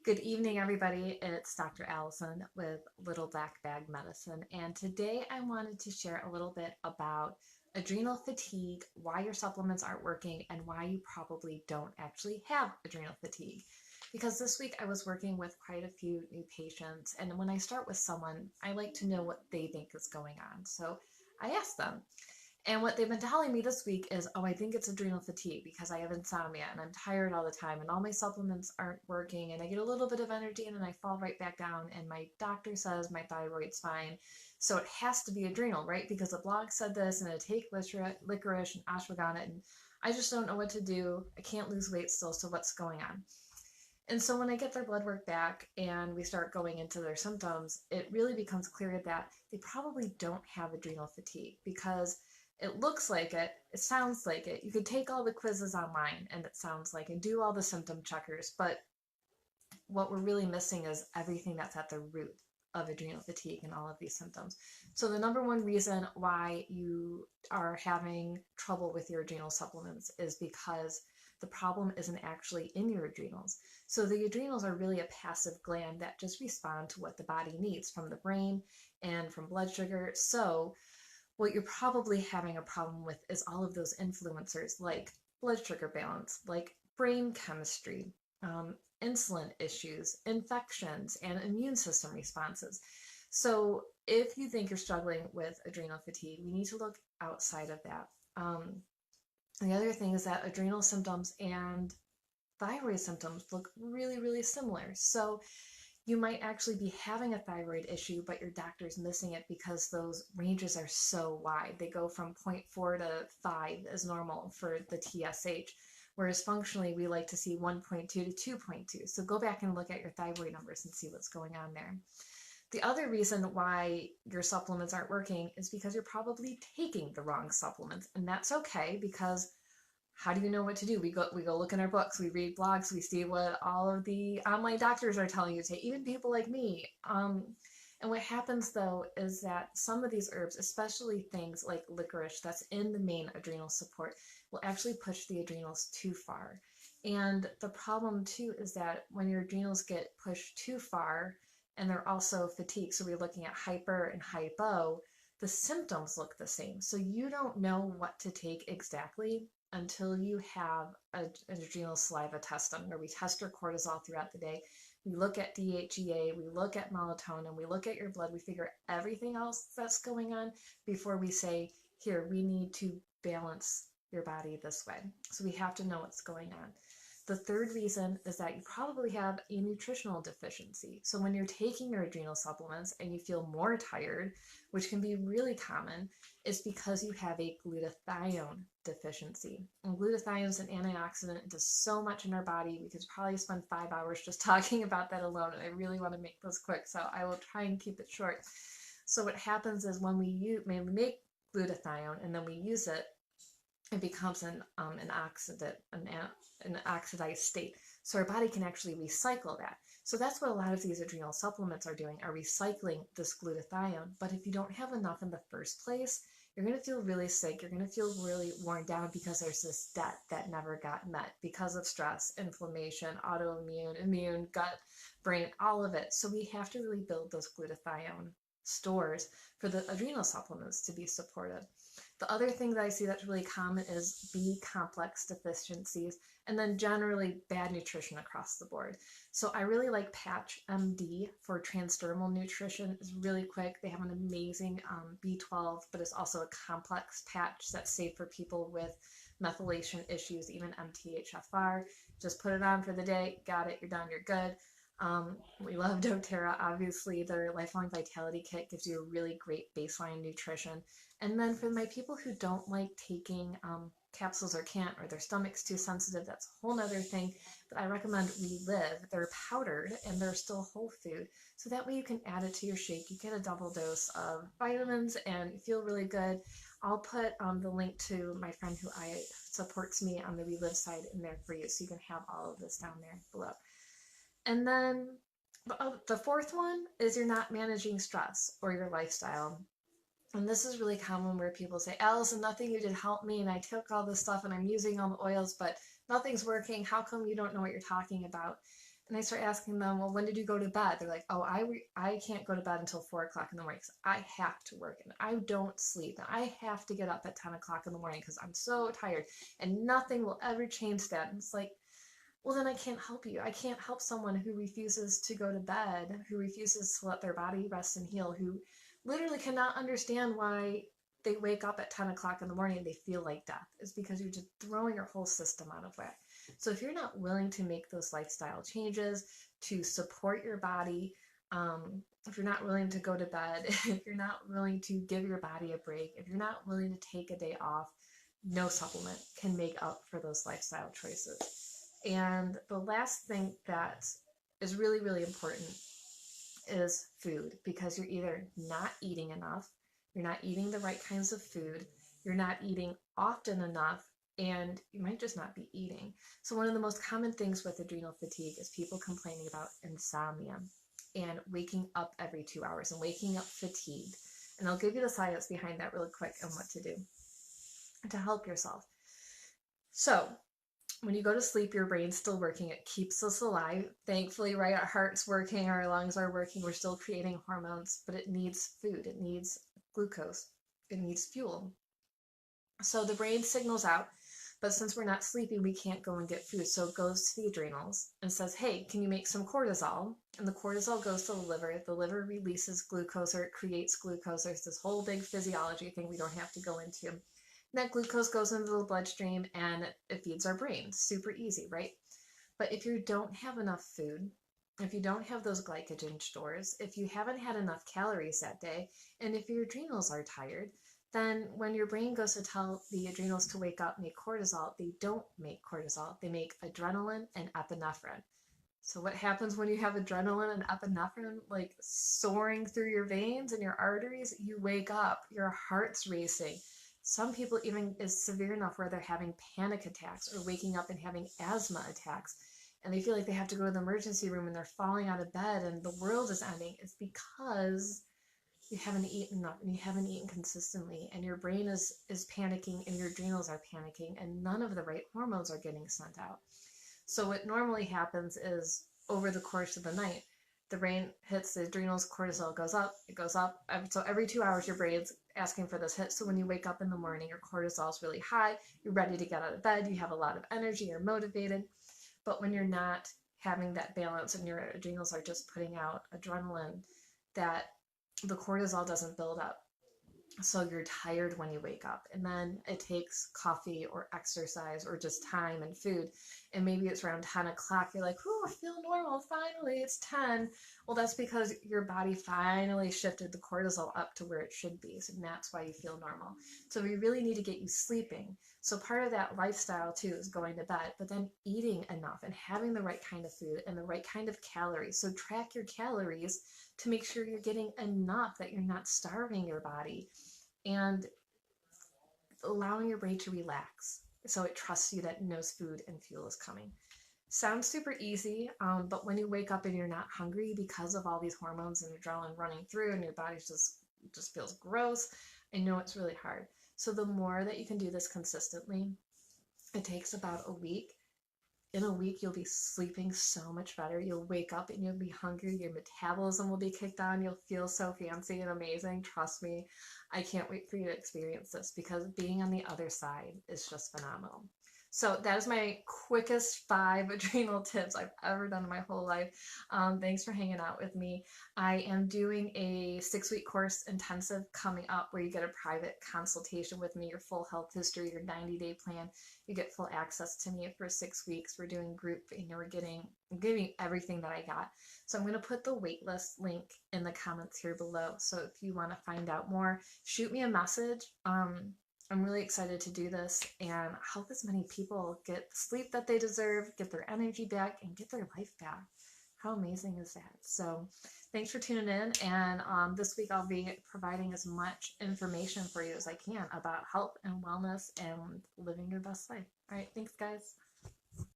Good evening, everybody. It's Dr. Allison with Little Black Bag Medicine, and today I wanted to share a little bit about adrenal fatigue, why your supplements aren't working, and why you probably don't actually have adrenal fatigue. Because this week I was working with quite a few new patients, and when I start with someone, I like to know what they think is going on. So I asked them, and what they've been telling me this week is, oh, I think it's adrenal fatigue because I have insomnia and I'm tired all the time and all my supplements aren't working and I get a little bit of energy and then I fall right back down and my doctor says my thyroid's fine. So it has to be adrenal, right? Because the blog said this and I take licorice and ashwagandha and I just don't know what to do. I can't lose weight still, so what's going on? And so when I get their blood work back and we start going into their symptoms, it really becomes clear that they probably don't have adrenal fatigue because it looks like it sounds like it. You could take all the quizzes online and it sounds like and do all the symptom checkers, but what we're really missing is everything that's at the root of adrenal fatigue and all of these symptoms. So the number one reason why you are having trouble with your adrenal supplements is because the problem isn't actually in your adrenals. So the adrenals are really a passive gland that just respond to what the body needs from the brain and from blood sugar. So what you're probably having a problem with is all of those influencers like blood sugar balance, like brain chemistry, insulin issues, infections, and immune system responses. So if you think you're struggling with adrenal fatigue, we need to look outside of that. The other thing is that adrenal symptoms and thyroid symptoms look really, really similar. So you might actually be having a thyroid issue, but your doctor's missing it because those ranges are so wide. They go from zero point 0.4 to 5 as normal for the TSH, whereas functionally we like to see 1.2 to 2.2. So go back and look at your thyroid numbers and see what's going on there. The other reason why your supplements aren't working is because you're probably taking the wrong supplements, and that's okay because how do you know what to do? We go look in our books, we read blogs, we see what all of the online doctors are telling you to take, even people like me. And what happens though is that some of these herbs, especially things like licorice that's in the main adrenal support, will actually push the adrenals too far. And the problem too is that when your adrenals get pushed too far and they're also fatigued, so we're looking at hyper and hypo, the symptoms look the same. So you don't know what to take exactly until you have an adrenal saliva test done where we test your cortisol throughout the day. We look at DHEA, we look at melatonin, we look at your blood, we figure everything else that's going on before we say, here, we need to balance your body this way. So we have to know what's going on. The third reason is that you probably have a nutritional deficiency. So when you're taking your adrenal supplements and you feel more tired, which can be really common, is because you have a glutathione deficiency. And glutathione is an antioxidant. It does so much in our body. We could probably spend 5 hours just talking about that alone, and I really want to make this quick, so I will try and keep it short. So what happens is when we make glutathione and then we use it, it becomes an oxidant, an oxidized state. So our body can actually recycle that. So that's what a lot of these adrenal supplements are doing, are recycling this glutathione. But if you don't have enough in the first place, you're going to feel really sick. You're going to feel really worn down because there's this debt that never got met because of stress, inflammation, autoimmune, immune, gut, brain, all of it. So we have to really build those glutathione stores for the adrenal supplements to be supported. The other thing that I see that's really common is B complex deficiencies, and then generally bad nutrition across the board. So I really like Patch MD for transdermal nutrition. It's really quick. They have an amazing B12, but it's also a complex patch that's safe for people with methylation issues, even MTHFR. Just put it on for the day, got it, you're done, you're good. We love doTERRA, obviously. Their Lifelong Vitality Kit gives you a really great baseline nutrition. And then for my people who don't like taking capsules or can't, or their stomach's too sensitive, that's a whole nother thing. But I recommend Relive. They're powdered and they're still whole food. So that way you can add it to your shake. You get a double dose of vitamins and you feel really good. I'll put the link to my friend who supports me on the Relive side in there for you, so you can have all of this down there below. And then the fourth one is you're not managing stress or your lifestyle. And this is really common where people say, Allison, nothing you did helped me, and I took all this stuff and I'm using all the oils, but nothing's working. How come you don't know what you're talking about? And I start asking them, well, when did you go to bed? They're like, oh, I can't go to bed until 4 o'clock in the morning because I have to work and I don't sleep. And I have to get up at 10 o'clock in the morning because I'm so tired and nothing will ever change that. And it's like, well, then I can't help you. I can't help someone who refuses to go to bed, who refuses to let their body rest and heal, who literally cannot understand why they wake up at 10 o'clock in the morning and they feel like death. Is because you're just throwing your whole system out of whack. So if you're not willing to make those lifestyle changes to support your body, if you're not willing to go to bed, if you're not willing to give your body a break, if you're not willing to take a day off, no supplement can make up for those lifestyle choices. And the last thing that is really, really important is food, because you're either not eating enough, you're not eating the right kinds of food, you're not eating often enough, and you might just not be eating. So, one of the most common things with adrenal fatigue is people complaining about insomnia and waking up every 2 hours and waking up fatigued. And I'll give you the science behind that really quick and what to do to help yourself. So, when you go to sleep, your brain's still working. It keeps us alive. Thankfully, right? Our heart's working, our lungs are working. We're still creating hormones, but it needs food. It needs glucose. It needs fuel. So the brain signals out, but since we're not sleeping, we can't go and get food. So it goes to the adrenals and says, hey, can you make some cortisol? And the cortisol goes to the liver. The liver releases glucose, or it creates glucose. There's this whole big physiology thing we don't have to go into. That glucose goes into the bloodstream and it feeds our brain. Super easy, right? But if you don't have enough food, if you don't have those glycogen stores, if you haven't had enough calories that day, and if your adrenals are tired, then when your brain goes to tell the adrenals to wake up, make cortisol, they don't make cortisol. They make adrenaline and epinephrine. So what happens when you have adrenaline and epinephrine like soaring through your veins and your arteries? You wake up, your heart's racing. Some people even is severe enough where they're having panic attacks or waking up and having asthma attacks. And they feel like they have to go to the emergency room and they're falling out of bed and the world is ending. It's because you haven't eaten enough and you haven't eaten consistently, and your brain is panicking and your adrenals are panicking, and none of the right hormones are getting sent out. So what normally happens is over the course of the night, the brain hits the adrenals, cortisol goes up, it goes up. So every 2 hours, your brain's asking for this hit. So when you wake up in the morning, your cortisol is really high, you're ready to get out of bed, you have a lot of energy, you're motivated. But when you're not having that balance and your adrenals are just putting out adrenaline, that the cortisol doesn't build up. So you're tired when you wake up, and then it takes coffee or exercise or just time and food, and maybe it's around 10 o'clock, you're like, oh, I feel normal, finally it's 10. Well, that's because your body finally shifted the cortisol up to where it should be, so that's why you feel normal. So we really need to get you sleeping. So part of that lifestyle too is going to bed, but then eating enough and having the right kind of food and the right kind of calories. So track your calories to make sure you're getting enough, that you're not starving your body, and allowing your brain to relax so it trusts you that it knows food and fuel is coming. Sounds super easy, but when you wake up and you're not hungry because of all these hormones and adrenaline running through and your body just feels gross, I know it's really hard. So the more that you can do this consistently, it takes about a week. In a week, you'll be sleeping so much better. You'll wake up and you'll be hungry. Your metabolism will be kicked on. You'll feel so fancy and amazing. Trust me, I can't wait for you to experience this, because being on the other side is just phenomenal. So that is my quickest 5 adrenal tips I've ever done in my whole life. Thanks for hanging out with me. I am doing a 6-week course intensive coming up where you get a private consultation with me, your full health history, your 90-day plan. You get full access to me for 6 weeks. We're doing group, and we're giving everything that I got. So I'm going to put the waitlist link in the comments here below. So if you want to find out more, shoot me a message. I'm really excited to do this and help as many people get the sleep that they deserve, get their energy back, and get their life back. How amazing is that? So thanks for tuning in. And this week I'll be providing as much information for you as I can about health and wellness and living your best life. All right. Thanks, guys.